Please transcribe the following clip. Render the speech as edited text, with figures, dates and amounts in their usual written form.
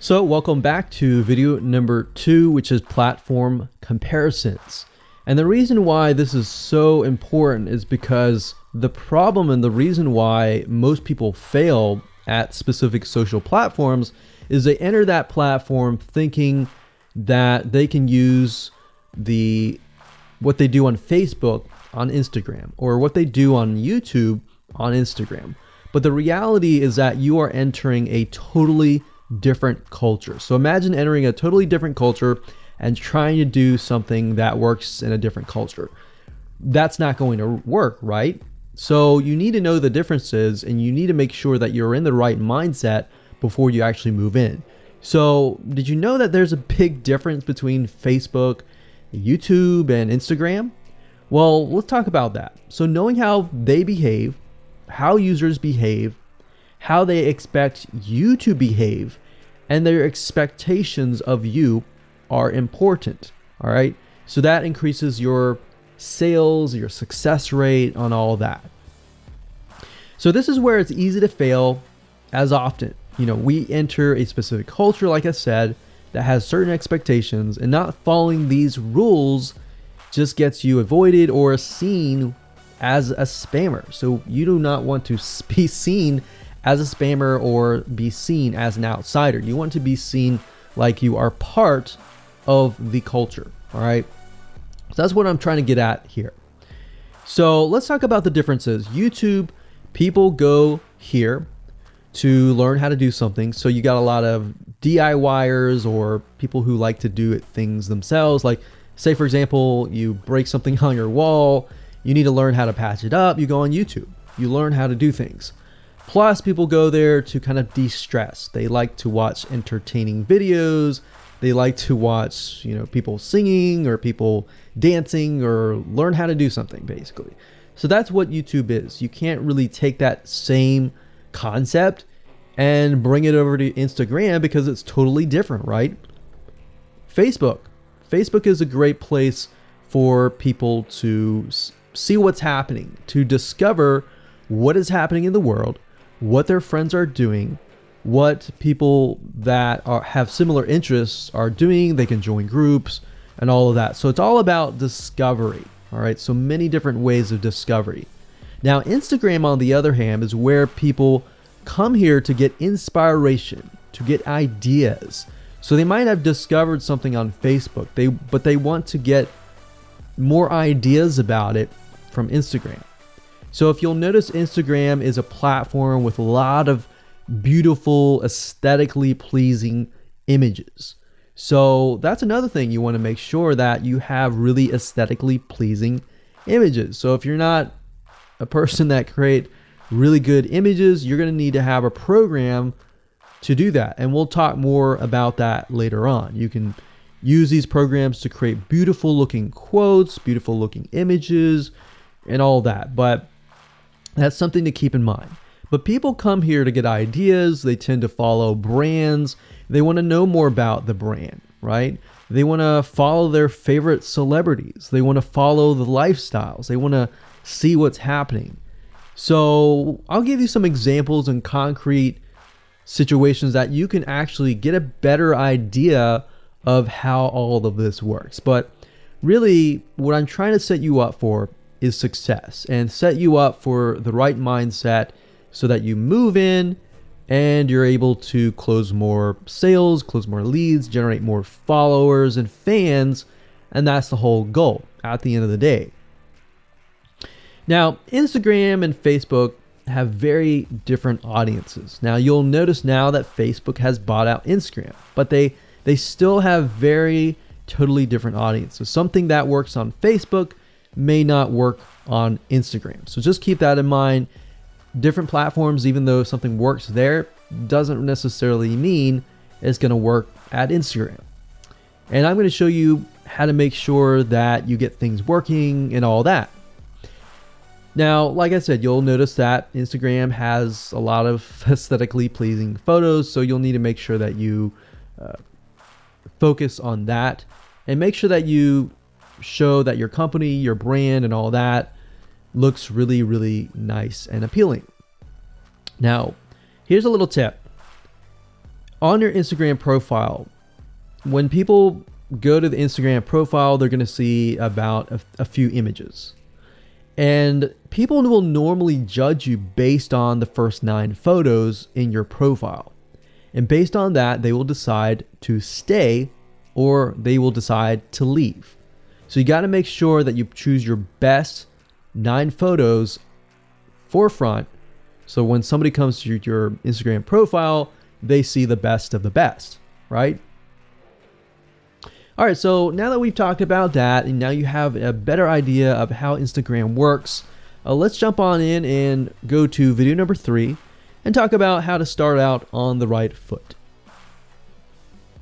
So welcome back to video number 2, which is platform comparisons. And the reason why this is so important is because the problem and the reason why most people fail at specific social platforms is they enter that platform thinking that they can use what they do on Facebook on Instagram, or what they do on YouTube on Instagram. But the reality is that you are entering a totally different culture. So imagine entering a totally different culture and trying to do something that works in a different culture. That's not going to work, right? So you need to know the differences, and you need to make sure that you're in the right mindset before you actually move in. So did you know that there's a big difference between Facebook, YouTube, and Instagram? Well, let's talk about that. So knowing how they behave, how users behave, how they expect you to behave, and their expectations of you are important. All right. So that increases your sales, your success rate on all that. So this is where it's easy to fail as often. We enter a specific culture, like I said, that has certain expectations, and not following these rules just gets you avoided or seen as a spammer. So you do not want to be seen as a spammer or be seen as an outsider. You want to be seen like you are part of the culture. All right. So that's what I'm trying to get at here. So let's talk about the differences. YouTube, people go here to learn how to do something. So you got a lot of DIYers, or people who like to do things themselves. Like, say for example, you break something on your wall, you need to learn how to patch it up. You go on YouTube, you learn how to do things. Plus, people go there to kind of de-stress. They like to watch entertaining videos. They like to watch, people singing or people dancing, or learn how to do something, basically. So that's what YouTube is. You can't really take that same concept and bring it over to Instagram because it's totally different, right? Facebook is a great place for people to see what's happening, to discover what is happening in the world, what their friends are doing, what people that have similar interests are doing. They can join groups and all of that. So it's all about discovery. All right. So many different ways of discovery. Now, Instagram, on the other hand, is where people come here to get inspiration, to get ideas. So they might have discovered something on Facebook, but they want to get more ideas about it from Instagram. So if you'll notice, Instagram is a platform with a lot of beautiful, aesthetically pleasing images. So that's another thing. You want to make sure that you have really aesthetically pleasing images. So if you're not a person that create really good images, you're going to need to have a program to do that. And we'll talk more about that later on. You can use these programs to create beautiful looking quotes, beautiful looking images, and all that. But that's something to keep in mind. But people come here to get ideas. They tend to follow brands. They want to know more about the brand, right? They want to follow their favorite celebrities. They want to follow the lifestyles. They want to see what's happening. So I'll give you some examples and concrete situations that you can actually get a better idea of how all of this works. But really, what I'm trying to set you up for is success, and set you up for the right mindset so that you move in and you're able to close more sales, close more leads, generate more followers and fans. And that's the whole goal at the end of the day. Now, Instagram and Facebook have very different audiences. Now, you'll notice now that Facebook has bought out Instagram, but they still have very totally different audiences. Something that works on Facebook may not work on Instagram. So just keep that in mind. Different platforms, even though something works there, doesn't necessarily mean it's going to work at Instagram. And I'm going to show you how to make sure that you get things working and all that. Now, like I said, you'll notice that Instagram has a lot of aesthetically pleasing photos, so you'll need to make sure that you focus on that, and make sure that you show that your company, your brand, and all that looks really, really nice and appealing. Now, here's a little tip. on your Instagram profile, when people go to the Instagram profile, they're going to see about a few images. And people will normally judge you based on the first 9 photos in your profile. And based on that, they will decide to stay or they will decide to leave. So you got to make sure that you choose your best 9 photos forefront. So when somebody comes to your Instagram profile, they see the best of the best, right? All right, so now that we've talked about that, and now you have a better idea of how Instagram works, let's jump on in and go to video number 3 and talk about how to start out on the right foot.